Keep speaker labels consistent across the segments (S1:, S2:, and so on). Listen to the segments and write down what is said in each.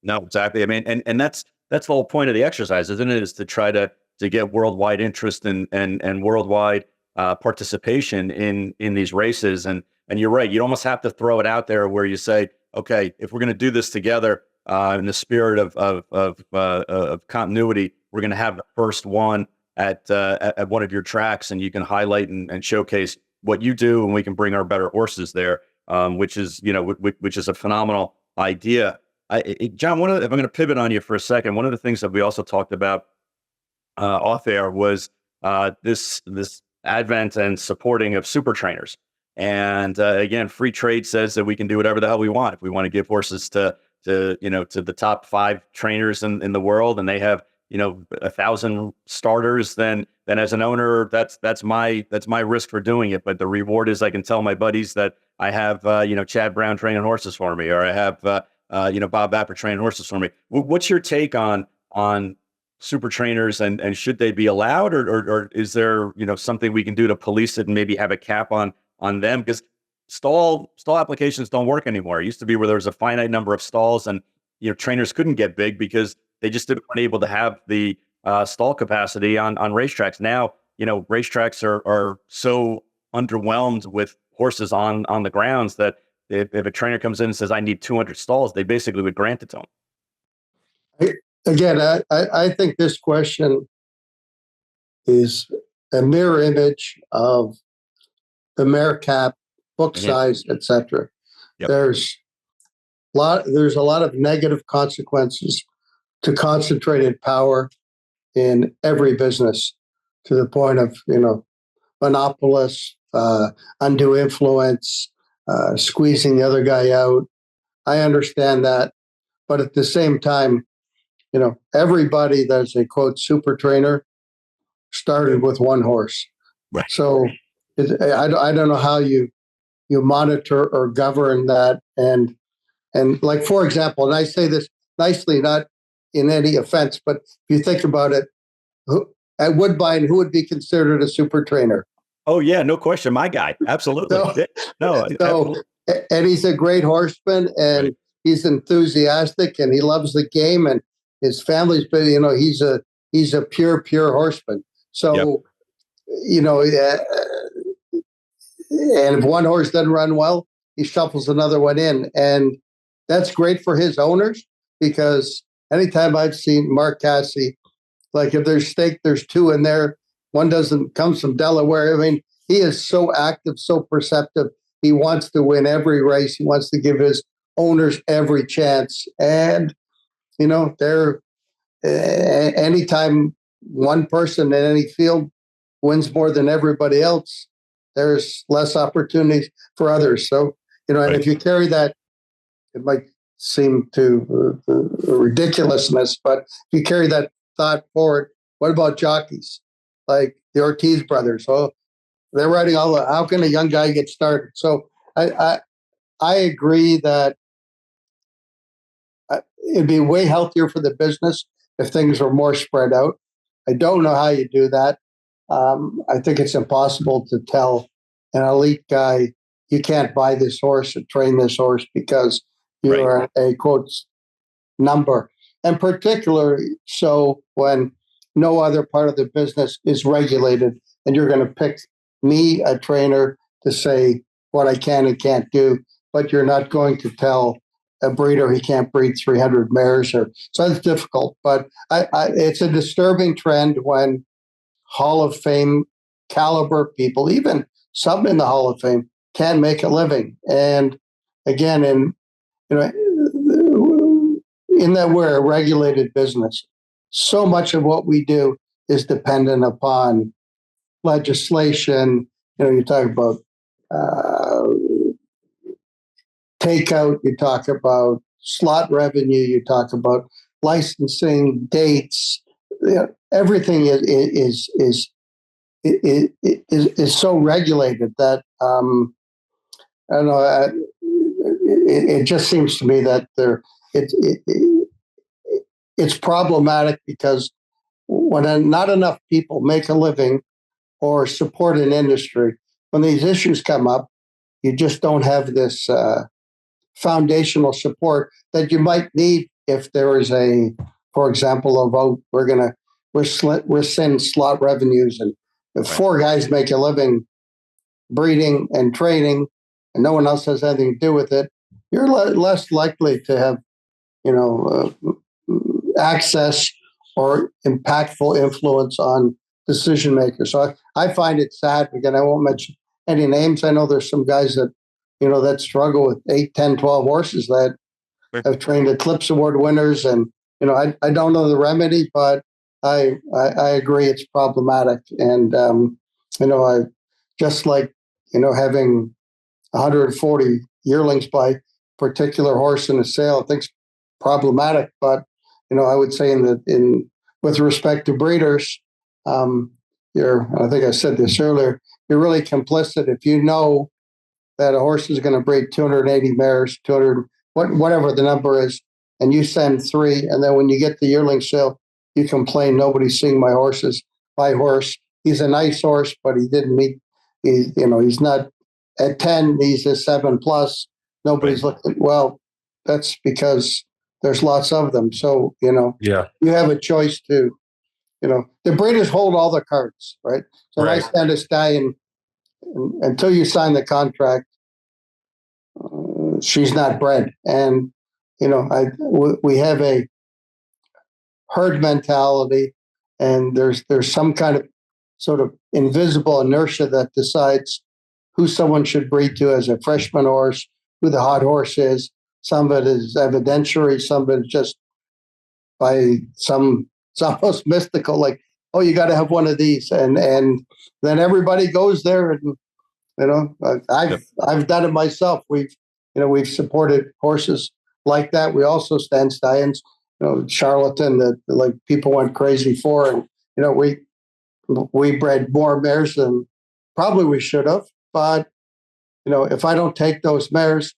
S1: No, exactly. I mean, and that's the whole point of the exercise, isn't it? Is to try to get worldwide interest and worldwide participation in these races. And you're right. You almost have to throw it out there where you say, okay, if we're going to do this together in the spirit of continuity, we're going to have the first one at one of your tracks, and you can highlight and showcase what you do, and we can bring our better horses there, which is which is a phenomenal idea. John, if I'm going to pivot on you for a second, one of the things that we also talked about off air was this advent and supporting of super trainers. And again, free trade says that we can do whatever the hell we want. If we want to give horses to the top 5 trainers in the world, and they have 1,000 starters, then as an owner, that's my risk for doing it. But the reward is I can tell my buddies that I have Chad Brown training horses for me, or I have Bob Bapper training horses for me. What's your take on super trainers, and should they be allowed, or is there something we can do to police it and maybe have a cap on them? Because stall applications don't work anymore. It used to be where there was a finite number of stalls, and trainers couldn't get big because they just weren't able to have the stall capacity on racetracks. Now racetracks are so underwhelmed with horses on the grounds that if a trainer comes in and says I need 200 stalls, they basically would grant it to them.
S2: Again, I think this question is a mirror image of the mare cap, book size, etc.
S1: Yep.
S2: There's a lot of negative consequences to concentrated power in every business, to the point of monopolists, undue influence, squeezing the other guy out. I understand that, but at the same time, everybody that's a quote super trainer started with one horse.
S1: Right.
S2: So I don't know how you monitor or govern that. And like, for example, and I say this nicely, not in any offense, but if you think about it, at Woodbine, who would be considered a super trainer?
S1: Oh yeah, no question, my guy, absolutely. Absolutely.
S2: And he's a great horseman, and right. He's enthusiastic, and he loves the game, and his family's been, he's a pure horseman. So, yep. And if one horse doesn't run well, he shuffles another one in, and that's great for his owners, because anytime I've seen Mark Cassidy, like if there's stake, there's 2 in there. One comes from Delaware. I mean, he is so active, so perceptive. He wants to win every race. He wants to give his owners every chance. And, anytime one person in any field wins more than everybody else, there's less opportunities for others. So, and right. If you carry that, it might seem to ridiculousness, but if you carry that thought forward, what about jockeys like the Ortiz brothers? Oh, they're riding how can a young guy get started? So I agree that it'd be way healthier for the business if things were more spread out. I don't know how you do that. I think it's impossible to tell an elite guy, you can't buy this horse and train this horse because you are a quote number. And particularly so when no other part of the business is regulated, and you're going to pick me, a trainer, to say what I can and can't do, but you're not going to tell a breeder he can't breed 300 mares. So it's difficult. But it's a disturbing trend when Hall of Fame caliber people, even some in the Hall of Fame, can make a living. And again, in that we're a regulated business, so much of what we do is dependent upon legislation. You talk about takeout, you talk about slot revenue, you talk about licensing, dates. Everything is so regulated that I don't know. It just seems to me that it's problematic, because when not enough people make a living or support an industry, when these issues come up, you just don't have this foundational support that you might need if there is for example, a vote, we're sending slot revenues, and if four guys make a living breeding and trading, and no one else has anything to do with it, you're less likely to have, access or impactful influence on decision makers. So I find it sad. Again, I won't mention any names. I know there's some guys that, that struggle with 8, 10, 12 horses that have trained Eclipse Award winners. And, I don't know the remedy, but I agree it's problematic. And, I just like, having 140 yearlings by particular horse in a sale, I think it's problematic. But, I would say with respect to breeders, I think I said this earlier, you're really complicit if you know that a horse is going to breed 280 mares, 200, whatever the number is, and you send 3, and then when you get the yearling sale, you complain, nobody's seeing my horse. He's a nice horse, but he didn't meet, he's not at 10, he's a 7+. Nobody's looking. Well, that's because there's lots of them. So, you have a choice to, the breeders hold all the cards, right? So I send this guy in, until you sign the contract, she's not bred. And, we have a herd mentality, and there's some kind of sort of invisible inertia that decides who someone should breed to as a freshman horse, who the hot horse is. Some of it is evidentiary, some of it is just by it's almost mystical, like, oh, you got to have one of these. And then everybody goes there, and, I've done it myself. We've supported horses like that. We also stand stallions, Charlatan, that like people went crazy for. And, we bred more mares than probably we should have. But, if I don't take those mares,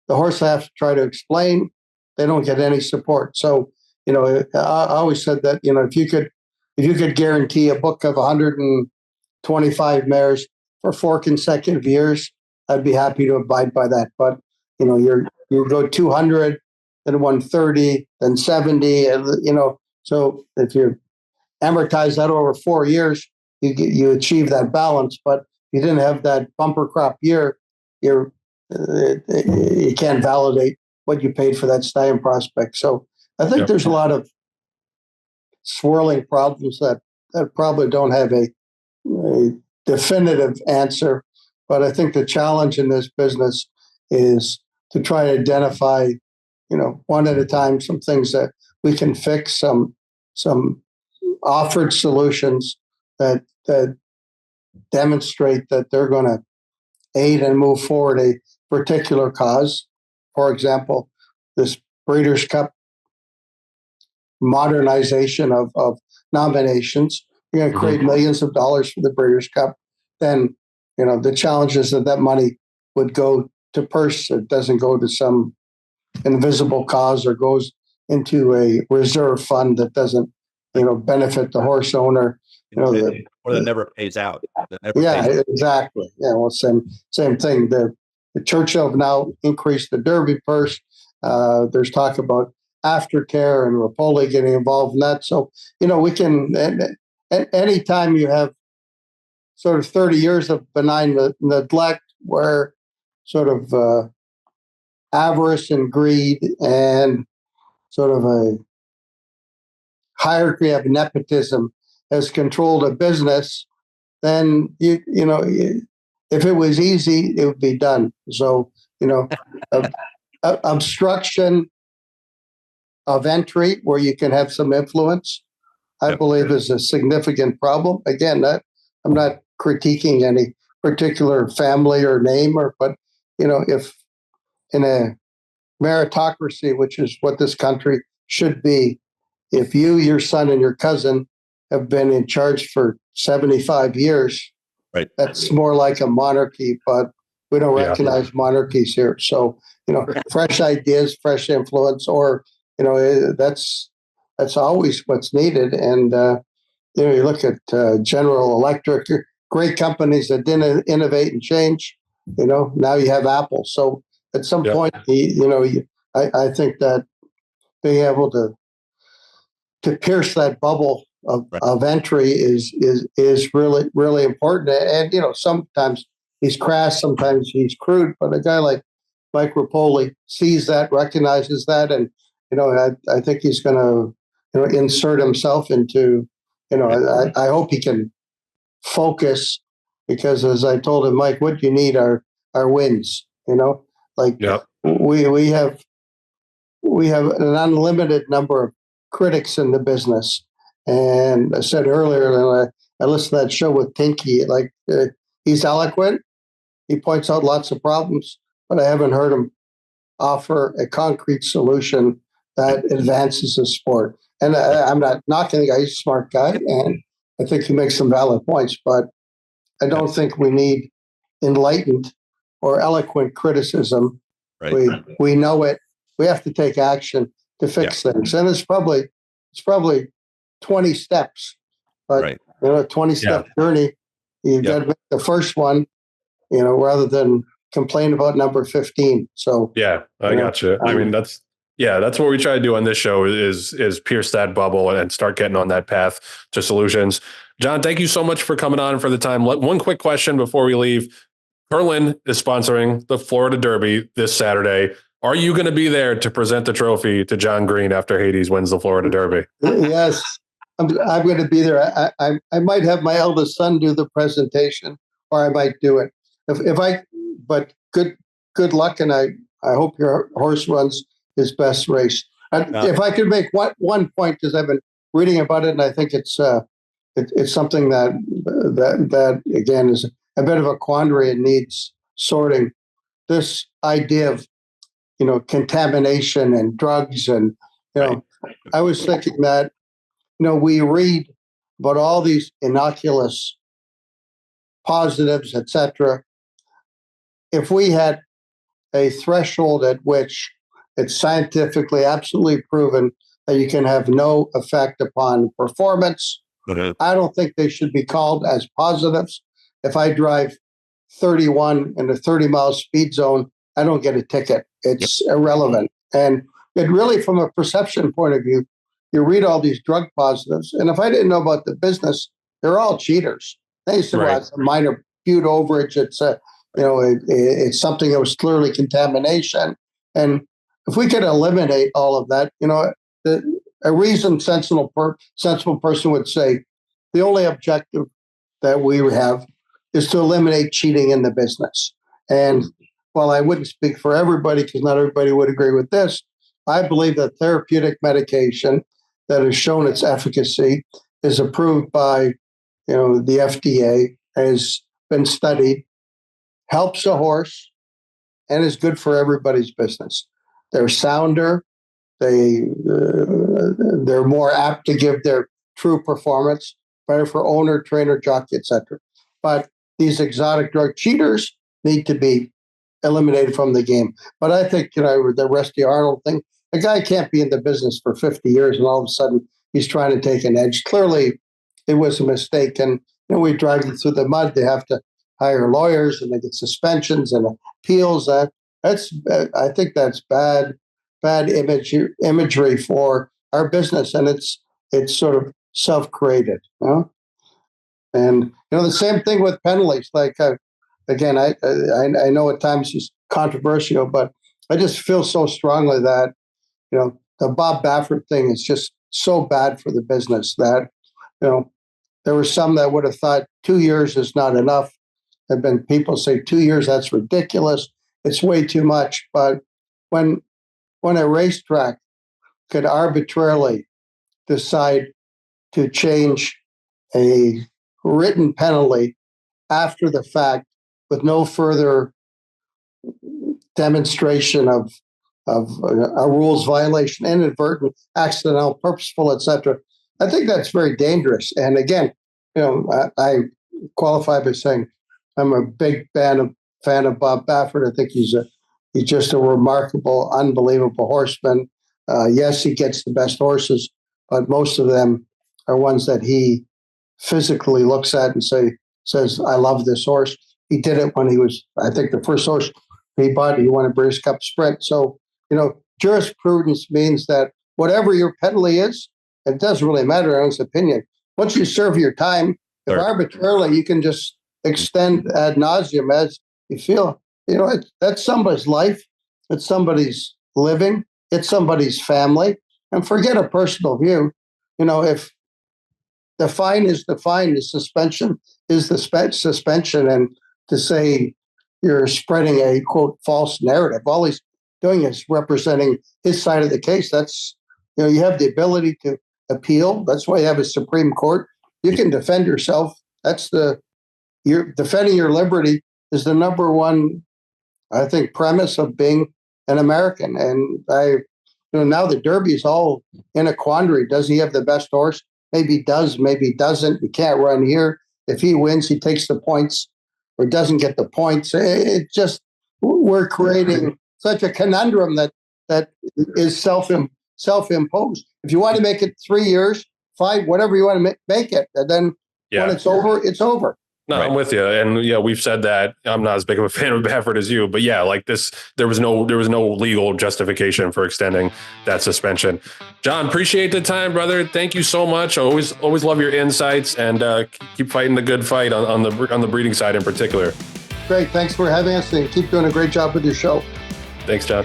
S2: the horse I have to try to explain, they don't get any support. So, I always said that, if you could guarantee a book of 125 mares for 4 consecutive years, I'd be happy to abide by that. But, you go 200, then 130, then 70, and, so if you amortize that over 4 years, you achieve that balance. But you didn't have that bumper crop year, you can't validate what you paid for that stallion prospect. So I think there's a lot of swirling problems that probably don't have a definitive answer. But I think the challenge in this business is to try to identify, one at a time, some things that we can fix, some offered solutions that demonstrate that they're going to aid and move forward a particular cause. For example, this Breeders' Cup modernization of nominations. You're going to create millions of dollars for the Breeders' Cup. Then, the challenge is that money would go to purse. It doesn't go to some invisible cause or goes into a reserve fund that doesn't, benefit the horse owner.
S1: Or that never pays out.
S2: Exactly. Yeah, well, same thing. The Churchill have now increased the Derby purse. There's talk about aftercare and Rapoli getting involved in that. So, we can, any time you have sort of 30 years of benign neglect where sort of avarice and greed and sort of a hierarchy of nepotism has controlled a business, then if it was easy, it would be done. So, obstruction of entry where you can have some influence, I believe is a significant problem. Again, I'm not critiquing any particular family or name, but if in a meritocracy, which is what this country should be, if you, your son, and your cousin have been in charge for 75 years, that's more like a monarchy, but we don't recognize monarchies here. So, fresh ideas, fresh influence, or, that's always what's needed. And, you look at General Electric, great companies that didn't innovate and change, now you have Apple. So at some point, I think that being able to pierce that bubble of entry is really, really important. And, sometimes he's crass, sometimes he's crude, but a guy like Mike Rapoli sees that, recognizes that, and, I think he's going to, insert himself into, I hope he can focus, because as I told him, Mike, what you need are wins, like we have an unlimited number of critics in the business. And I said earlier, and I listened to that show with Tinky, he's eloquent. He points out lots of problems, but I haven't heard him offer a concrete solution that advances the sport. And I'm not knocking the guy. He's a smart guy, and I think he makes some valid points, but I don't think we need enlightened or eloquent criticism.
S1: Right.
S2: We know it. We have to take action to fix things. And it's probably 20 steps, but 20-step journey. You've got to make the first one, rather than complain about number 15. So
S3: I got you. I mean, that's what we try to do on this show is pierce that bubble and start getting on that path to solutions. Jon, thank you so much for coming on for the time. One quick question before we leave. Curlin is sponsoring the Florida Derby this Saturday. Are you going to be there to present the trophy to Jon Green after Hades wins the Florida Derby?
S2: Yes, I'm going to be there. I might have my eldest son do the presentation, or I might do it. But good luck, and I hope your horse runs his best race. If I could make one point, because I've been reading about it, and I think it's something that again is a bit of a quandary and needs sorting. This idea of contamination and drugs, and I was thinking that we read about all these innocuous positives, etc. If we had a threshold at which it's scientifically absolutely proven that you can have no effect upon performance, I don't think they should be called as positives. If I drive 31 in a 30-mile speed zone, I don't get a ticket. It's irrelevant. And it really, from a perception point of view, you read all these drug positives, and if I didn't know about the business, they're all cheaters. They say, well, it's a minor bute overage. It's it's something that was clearly contamination. And if we could eliminate all of that, a reasoned, sensible person would say the only objective that we have is to eliminate cheating in the business. And while I wouldn't speak for everybody, because not everybody would agree with this, I believe that therapeutic medication that has shown its efficacy is approved by the FDA, has been studied, helps a horse, and is good for everybody's business. They're sounder. They're more apt to give their true performance, better for owner, trainer, jockey, etc. But these exotic drug cheaters need to be eliminated from the game. But I think, the Rusty Arnold thing, a guy can't be in the business for 50 years and all of a sudden he's trying to take an edge. Clearly, it was a mistake. And we drag them through the mud. They have to hire lawyers, and they get suspensions and appeals. I think that's bad imagery for our business, and it's sort of self-created. And the same thing with penalties. Again, I know at times it's controversial, but I just feel so strongly that the Bob Baffert thing is just so bad for the business that there were some that would have thought 2 years is not enough. There have been people say 2 years, that's ridiculous. It's way too much. But when a racetrack could arbitrarily decide to change a written penalty after the fact with no further demonstration of a rules violation, inadvertent, accidental, purposeful, etc., I think that's very dangerous. And again, I qualify by saying I'm a big fan of Bob Baffert. I think he's just a remarkable, unbelievable horseman. Yes, he gets the best horses, but most of them are ones that he physically looks at and says, I love this horse. He did it when he was, I think, the first horse he bought, he won a British Cup Sprint. So, jurisprudence means that whatever your penalty is, it doesn't really matter in his opinion. Once you serve your time, if
S3: Sure.
S2: arbitrarily you can just extend ad nauseum as you feel, that's somebody's life, it's somebody's living, it's somebody's family, and forget a personal view. If the fine is the fine, the suspension is the suspension, and to say you're spreading a quote false narrative, all he's doing is representing his side of the case. That's you have the ability to appeal. That's why you have a Supreme Court. You can defend yourself. You're defending your liberty is the number one, I think, premise of being an American. And now the Derby is all in a quandary. Does he have the best horse? Maybe he does, maybe he doesn't. He can't run here. If he wins, he takes the points or doesn't get the points. It just, we're creating such a conundrum that is self-imposed. If you want to make it 3 years, 5, whatever you want to make it, and then when it's over, it's over.
S3: No, right. I'm with you. And we've said that. I'm not as big of a fan of Baffert as you, but like this, there was no legal justification for extending that suspension. Jon, appreciate the time, brother. Thank you so much. I always love your insights, and keep fighting the good fight on the breeding side in particular.
S2: Great. Thanks for having us, and keep doing a great job with your show.
S3: Thanks, Jon.